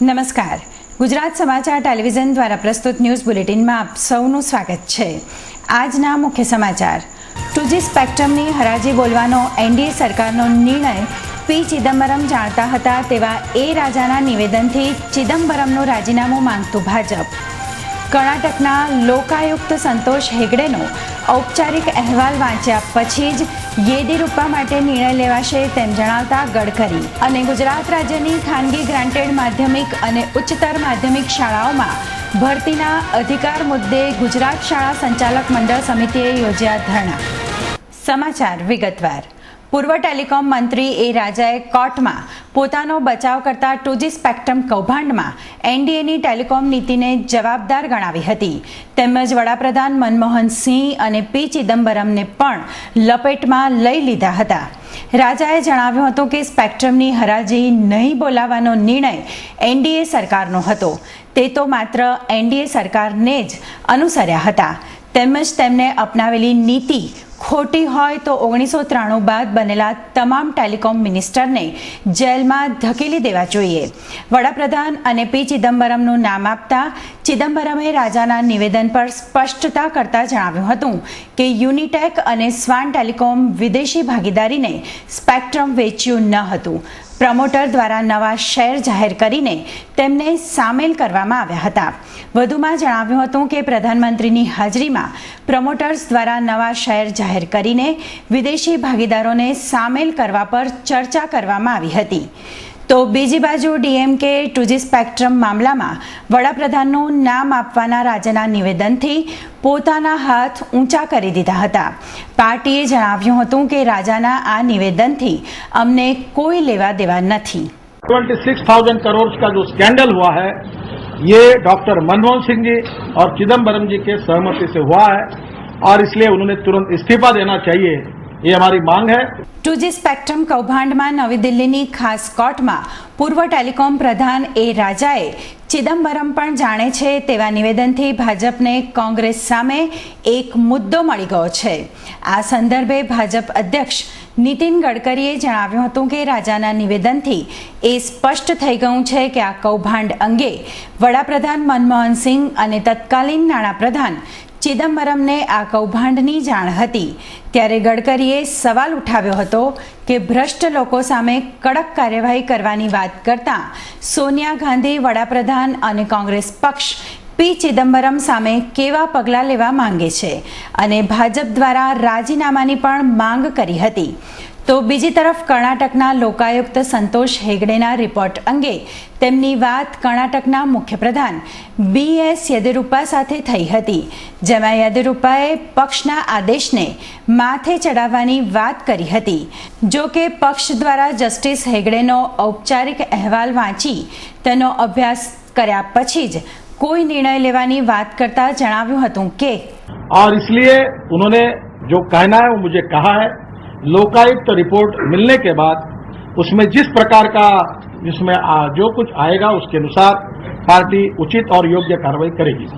નમસ્કાર. ગુજરાત સમાચાર ટેલિવિઝન દ્વારા પ્રસ્તુત ન્યૂઝ બુલેટિનમાં આપ સૌનું સ્વાગત છે. આજના મુખ્ય સમાચાર. 2G સ્પેક્ટ્રમની હરાજી બોલવાનો એનડીએ સરકારનો નિર્ણય પી ચિદમ્બરમ જાણતા હતા તેવા એ રાજાના નિવેદનથી ચિદમ્બરમનું રાજીનામું માંગતું ભાજપ. કર્ણાટકના લોકાયુક્ત સંતોષ હેગડેનો ઔપચારિક અહેવાલ વાંચ્યા પછી જ યેદિયુરપ્પા માટે નિર્ણય લેવાશે તેમ જણાવતા ગડકરી. અને ગુજરાત રાજ્યની ખાનગી ગ્રાન્ટેડ માધ્યમિક અને ઉચ્ચતર માધ્યમિક શાળાઓમાં ભરતીના અધિકાર મુદ્દે ગુજરાત શાળા સંચાલક મંડળ સમિતિએ યોજ્યા ધરણા. સમાચાર વિગતવાર. પૂર્વ ટેલિકોમ મંત્રી એ રાજાએ કોર્ટમાં પોતાનો બચાવ કરતા 2G સ્પેક્ટ્રમ કૌભાંડમાં એનડીએની ટેલિકોમ નીતિને જવાબદાર ગણાવી હતી. તેમજ વડાપ્રધાન મનમોહન સિંહ અને પી ચિદમ્બરમને પણ લપેટમાં લઈ લીધા હતા. રાજાએ જણાવ્યું હતું કે સ્પેક્ટ્રમની હરાજી નહીં બોલાવવાનો નિર્ણય એનડીએ સરકારનો હતો. તે તો માત્ર એનડીએ સરકારને જ અનુસર્યા હતા. તેમજ તેમને અપનાવેલી નીતિ ખોટી હોય તો 1993 બાદ બનેલા તમામ ટેલિકોમ મિનિસ્ટરને જેલમાં ધકેલી દેવા જોઈએ. વડાપ્રધાન અને પી ચિદમ્બરમનું નામ આપતા ચિદમ્બરમે રાજાના નિવેદન પર સ્પષ્ટતા કરતા જણાવ્યું હતું કે યુનિટેક અને સ્વાન ટેલિકોમ વિદેશી ભાગીદારીને સ્પેક્ટ્રમ વેચ્યું ન હતું. પ્રમોટર દ્વારા નવા શેર જાહેર કરીને તેમને સામેલ કરવામાં આવ્યા હતા. વધુમાં જણાવ્યું હતું કે પ્રધાનમંત્રીની હાજરીમાં પ્રમોટર્સ દ્વારા નવા શેર જાહેર કરીને વિદેશી ભાગીદારોને સામેલ કરવા પર ચર્ચા કરવામાં આવી હતી. તો બીજી બાજુ ડીએમકે 2G સ્પેક્ટ્રમ મામલામાં વડાપ્રધાનનું નામ આપવાના રાજાના નિવેદનથી પોતાના હાથ ઊંચા કરી દીધા હતા. પાર્ટીએ જણાવ્યું હતું કે રાજાના આ નિવેદનથી અમને કોઈ લેવા દેવા નથી. 26,000 करोड़ का जो स्कैंडल हुआ है ये डॉक्टर मनमोहन सिंह जी और चिदम्बरम जी के सहमति से हुआ है और इसलिए उन्होंने तुरंत इस्तीफा देना चाहिए, ये हमारी मांग है. 2G સ્પેક્ટ્રમ કૌભાંડમાં નવી દિલ્હીની ખાસ કોર્ટમાં પૂર્વ ટેલિકોમ પ્રધાન એ રાજાએ ચિદમ્બરમ પણ જાણે છે તેવા નિવેદનથી ભાજપને કોંગ્રેસ સામે એક મુદ્દો મળી ગયો છે. આ સંદર્ભે ભાજપ અધ્યક્ષ નીતિન ગડકરીએ જણાવ્યું હતું કે રાજાના નિવેદનથી એ સ્પષ્ટ થઈ ગયું છે કે આ કૌભાંડ અંગે વડાપ્રધાન મનમોહન સિંહ અને તત્કાલીન નાણાપ્રધાન ચિદમ્બરમને આ કૌભાંડની જાણ હતી. ત્યારે ગડકરીએ સવાલ ઉઠાવ્યો હતો કે ભ્રષ્ટ લોકો સામે કડક કાર્યવાહી કરવાની વાત કરતા સોનિયા ગાંધી વડાપ્રધાન અને કોંગ્રેસ પક્ષ પી ચિદમ્બરમ સામે કેવા પગલાં લેવા માંગે છે અને ભાજપ દ્વારા રાજીનામાની પણ માંગ કરી હતી. તો બીજી તરફ કર્ણાટકના લોકાયુક્ત સંતોષ હેગડેના રિપોર્ટ અંગે તેમની વાત કર્ણાટકના મુખ્યપ્રધાન બીએસ યેદિયુરપ્પા સાથે થઈ હતી, જેમાં યેદિયુરપ્પાએ પક્ષના આદેશને માથે ચડાવવાની વાત કરી હતી. જો કે પક્ષ દ્વારા જસ્ટિસ હેગડેનો ઔપચારિક અહેવાલ વાંચી તેનો અભ્યાસ કર્યા પછી જ કોઈ નિર્ણય લેવાની વાત કરતા જણાવ્યું હતું કે और इसलिए उन्होंने जो कहना है वो मुझे कहा है. लोकायुक्त रिपोर्ट मिलने के बाद उसमें जिस प्रकार का जिसमें जो कुछ आएगा उसके अनुसार पार्टी उचित और योग्य कार्रवाई करेगी.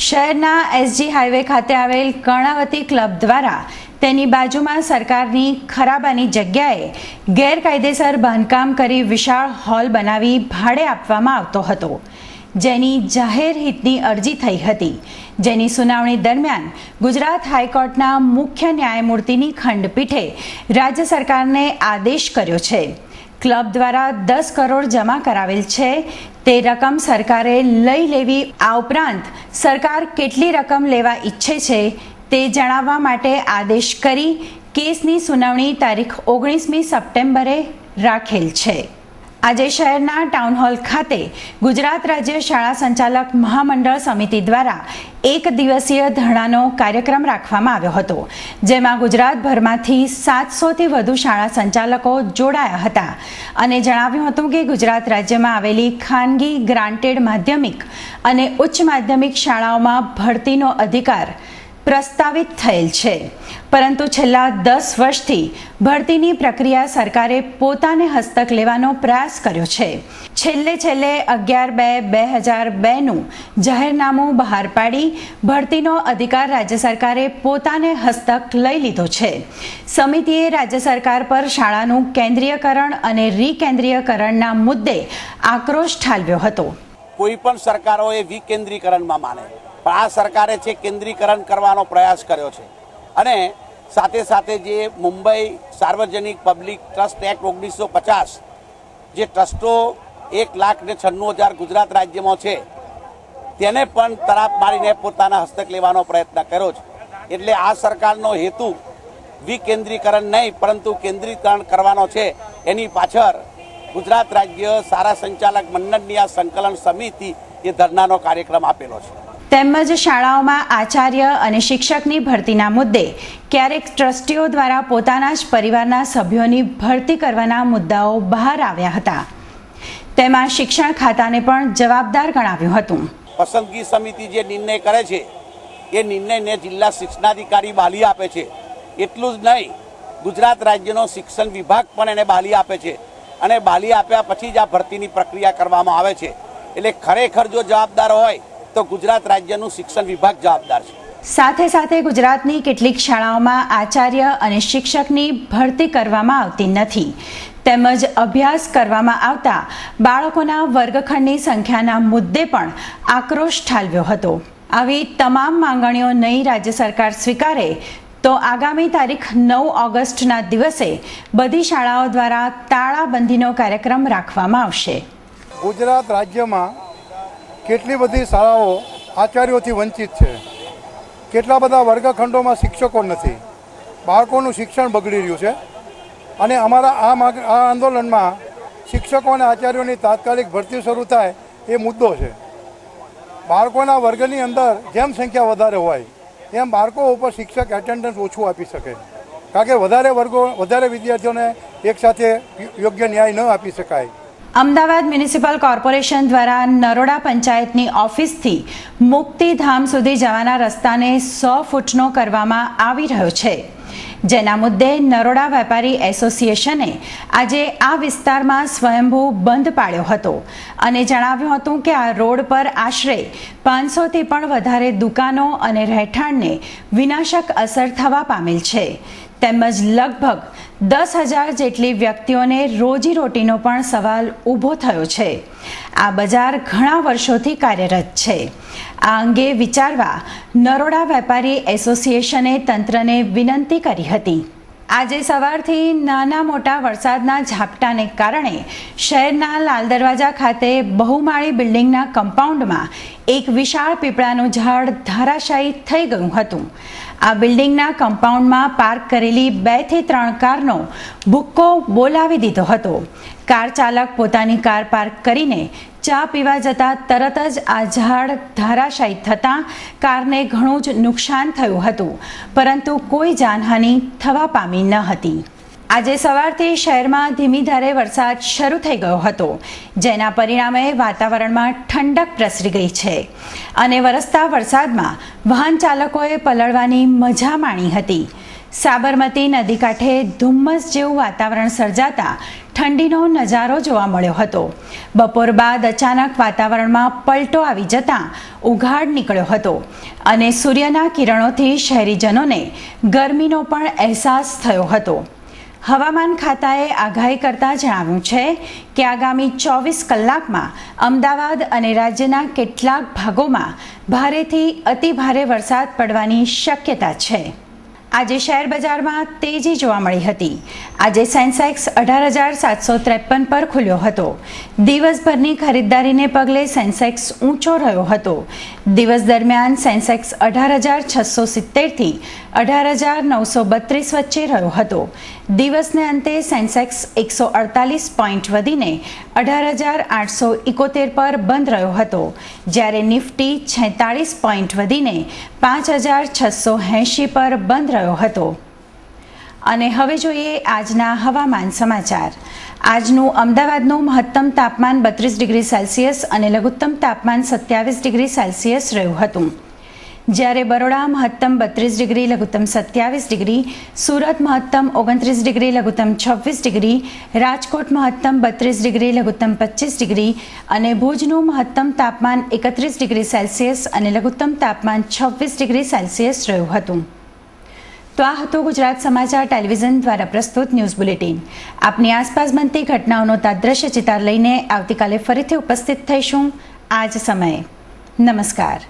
શહેરના એસજી હાઈવે ખાતે આવેલ કર્ણાવતી ક્લબ દ્વારા તેની બાજુમાં સરકારની ખરાબાની જગ્યાએ ગેરકાયદેસર બાંધકામ કરી વિશાળ હોલ બનાવી ભાડે આપવામાં આવતો હતો, જેની જાહેર હિતની અરજી થઈ હતી. જેની સુનાવણી દરમિયાન ગુજરાત હાઈકોર્ટના મુખ્ય ન્યાયમૂર્તિની ખંડપીઠે રાજ્ય સરકારને આદેશ કર્યો છે. ક્લબ દ્વારા 10 કરોડ જમા કરાવેલ છે તે રકમ સરકારે લઈ લેવી. આ ઉપરાંત સરકાર કેટલી રકમ લેવા ઈચ્છે છે તે જણાવવા માટે આદેશ કરી કેસની સુનાવણી તારીખ 19મી સપ્ટેમ્બરે રાખેલ છે. આજે શહેરના ટાઉન હોલ ખાતે ગુજરાત રાજ્ય શાળા સંચાલક મહામંડળ સમિતિ દ્વારા એક દિવસીય ધરણાનો કાર્યક્રમ રાખવામાં આવ્યો હતો, જેમાં ગુજરાતભરમાંથી 700થી વધુ શાળા સંચાલકો જોડાયા હતા અને જણાવ્યું હતું કે ગુજરાત રાજ્યમાં આવેલી ખાનગી ગ્રાન્ટેડ માધ્યમિક અને ઉચ્ચ માધ્યમિક શાળાઓમાં ભરતીનો અધિકાર પ્રસ્તાવિત થયેલ છે, પરંતુ છેલ્લા 10 વર્ષથી ભરતીની પ્રક્રિયા સરકારે પોતાને હસ્તક લેવાનો પ્રયાસ કર્યો છે. છેલ્લે 11/2/2002નું જાહેરનામું બહાર પાડી ભરતીનો અધિકાર રાજ્ય સરકારે પોતાને હસ્તક લઈ લીધો છે. સમિતિએ રાજ્ય સરકાર પર શાળાનું કેન્દ્રીયકરણ અને રીકેન્દ્રીયકરણના મુદ્દે આક્રોશ ઠાલવ્યો હતો. કોઈ પણ સરકારોએ વિકેન્દ્રીકરણમાં માને, પણ આ સરકારે છે કેન્દ્રીકરણ કરવાનો પ્રયાસ કર્યો છે. અને સાથે સાથે જે મુંબઈ સાર્વજનિક પબ્લિક ટ્રસ્ટ એક્ટ 1950, જે ટ્રસ્ટો 1,96,000 ગુજરાત રાજ્યમાં છે તેને પણ તરાપ મારીને પોતાના હસ્તક લેવાનો પ્રયત્ન કર્યો છે. એટલે આ સરકારનો હેતુ વિકેન્દ્રીકરણ નહીં પરંતુ કેન્દ્રીકરણ કરવાનો છે. એની પાછળ ગુજરાત રાજ્ય શાળા સંચાલક મંડળની આ સંકલન સમિતિ એ ધરણાનો કાર્યક્રમ આપેલો છે. તેમજ શાળાઓમાં આચાર્ય અને શિક્ષકની ભરતીના મુદ્દે ક્યારેક ટ્રસ્ટીઓ દ્વારા પોતાના જ પરિવારના સભ્યોની ભરતી કરવાના મુદ્દાઓ બહાર આવ્યા હતા. તેમાં શિક્ષણ ખાતાને પણ જવાબદાર ગણાવ્યું હતું. પસંદગી સમિતિ જે નિર્ણય કરે છે એ નિર્ણયને જિલ્લા શિક્ષણાધિકારી બહાલી આપે છે. એટલું જ નહીં, ગુજરાત રાજ્યનો શિક્ષણ વિભાગ પણ એને બહાલી આપે છે અને બહાલી આપ્યા પછી જ આ ભરતીની પ્રક્રિયા કરવામાં આવે છે. એટલે ખરેખર જો જવાબદાર હોય તો ગુજરાત રાજ્યનું શિક્ષણ વિભાગ જવાબદાર છે. સાથે સાથે ગુજરાતની કેટલીક શાળાઓમાં આચાર્ય અને શિક્ષકની ભરતી કરવામાં આવતી નથી, તેમજ અભ્યાસ કરવામાં આવતા બાળકોના વર્ગખંડની સંખ્યાના મુદ્દે પણ આક્રોશ ઠાલવ્યો હતો. આવી તમામ માંગણીઓ નહીં રાજ્ય સરકાર સ્વીકારે તો આગામી તારીખ 9 ઓગસ્ટના દિવસે બધી શાળાઓ દ્વારા તાળાબંધીનો કાર્યક્રમ રાખવામાં આવશે. ગુજરાત રાજ્યમાં કેટલી બધી શાળાઓ આચાર્યોથી વંચિત છે, કેટલા બધા વર્ગખંડોમાં શિક્ષકો નથી, બાળકોનું શિક્ષણ બગડી રહ્યું છે. અને અમારા આ આંદોલનમાં શિક્ષકો અને આચાર્યોની તાત્કાલિક ભરતી શરૂ થાય એ મુદ્દો છે. બાળકોના વર્ગની અંદર જેમ સંખ્યા વધારે હોય એમ બાળકો ઉપર શિક્ષક એટેન્ડન્સ ઓછું આપી શકે, કારણ કે વધારે વિદ્યાર્થીઓને એકસાથે યોગ્ય ન્યાય ન આપી શકાય. અમદાવાદ મ્યુનિસિપલ કોર્પોરેશન દ્વારા નરોડા પંચાયતની ઓફિસથી મુક્તિધામ સુધી જવાના રસ્તાને 100 ફૂટનો કરવામાં આવી રહ્યો છે, જેના મુદ્દે નરોડા વેપારી એસોસિએશને આજે આ વિસ્તારમાં સ્વયંભૂ બંધ પાડ્યો હતો અને જણાવ્યું હતું કે આ રોડ પર આશરે 500થી પણ વધારે દુકાનો અને રહેઠાણને વિનાશક અસર થવા પામેલ છે, તેમજ લગભગ 10,000 જેટલી વ્યક્તિઓને રોજીરોટીનો પણ સવાલ ઊભો થયો છે. આ બજાર ઘણા વર્ષોથી કાર્યરત છે. આ અંગે વિચારવા નરોડા વેપારી એસોસિએશને તંત્રને વિનંતી કરી હતી. આજે સવારથી નાના મોટા વરસાદના ઝાપટાને કારણે શહેરના લાલ દરવાજા ખાતે બહુમાળી બિલ્ડિંગના કમ્પાઉન્ડમાં એક વિશાળ પીપળાનું ઝાડ ધરાશાયી થઈ ગયું હતું. આ બિલ્ડિંગના કમ્પાઉન્ડમાં પાર્ક કરેલી 2 થી 3 કારનો ભૂક્કો બોલાવી દીધો હતો. કાર ચાલક પોતાની કાર પાર્ક કરીને ચા પીવા જતા તરત જ આ ઝાડ ધરાશાયી થતાં કારને ઘણું જ નુકસાન થયું હતું, પરંતુ કોઈ જાનહાનિ થવા પામી ન હતી. આજે સવારથી શહેરમાં ધીમી ધારે વરસાદ શરૂ થઈ ગયો હતો, જેના પરિણામે વાતાવરણમાં ઠંડક પ્રસરી ગઈ છે અને વરસતા વરસાદમાં વાહન ચાલકોએ પલળવાની મજા માણી હતી. સાબરમતી નદી કાંઠે ધુમ્મસ જેવું વાતાવરણ સર્જાતા ઠંડીનો નજારો જોવા મળ્યો હતો. બપોર બાદ અચાનક વાતાવરણમાં પલટો આવી જતાં ઉઘાડ નીકળ્યો હતો અને સૂર્યના કિરણોથી શહેરીજનોને ગરમીનો પણ અહેસાસ થયો હતો. હવામાન ખાતાએ આગાહી કરતા જણાવ્યું છે કે આગામી 24 કલાકમાં અમદાવાદ અને રાજ્યના કેટલાક ભાગોમાં ભારેથી અતિભારે વરસાદ પડવાની શક્યતા છે. આજે શેર બજારમાં તેજી જોવા મળી હતી. આજે સેન્સેક્સ 18,753 પર ખુલ્યો હતો. દિવસભરની ખરીદદારીને પગલે સેન્સેક્સ ઊંચો રહ્યો હતો. દિવસ દરમિયાન સેન્સેક્સ 18,670 થી 18,932 વચ્ચે રહ્યો હતો. દિવસને અંતે સેન્સેક્સ 148 પોઈન્ટ વધીને 18,871 પર બંધ રહ્યો હતો, જ્યારે નિફ્ટી 46 પોઈન્ટ વધીને 5,680 પર બંધ રહ્યો હતો. અને હવે જોઈએ આજના હવામાન સમાચાર. આજનું અમદાવાદનું મહત્તમ તાપમાન 32 ડિગ્રી સેલ્સિયસ અને લઘુત્તમ તાપમાન 27 ડિગ્રી સેલ્સિયસ રહ્યું હતું, જ્યારે બરોડા મહત્તમ 32 ડિગ્રી, લઘુત્તમ 27 ડિગ્રી, સુરત મહત્તમ 29 ડિગ્રી, લઘુત્તમ 26 ડિગ્રી, રાજકોટ મહત્તમ 32 ડિગ્રી, લઘુત્તમ 25 ડિગ્રી અને ભુજનું મહત્તમ તાપમાન 31 ડિગ્રી સેલ્સિયસ અને લઘુત્તમ તાપમાન 26 ડિગ્રી સેલ્સિયસ રહ્યું હતું. તો આ હતું ગુજરાત સમાચાર ટેલિવિઝન દ્વારા પ્રસ્તુત ન્યૂઝ બુલેટિન. આપની આસપાસ બનતી ઘટનાઓનો તાદ્રશ્ય ચિતાર લઈને આવતીકાલે ફરીથી ઉપસ્થિત થઈશું આ જ સમયે. નમસ્કાર.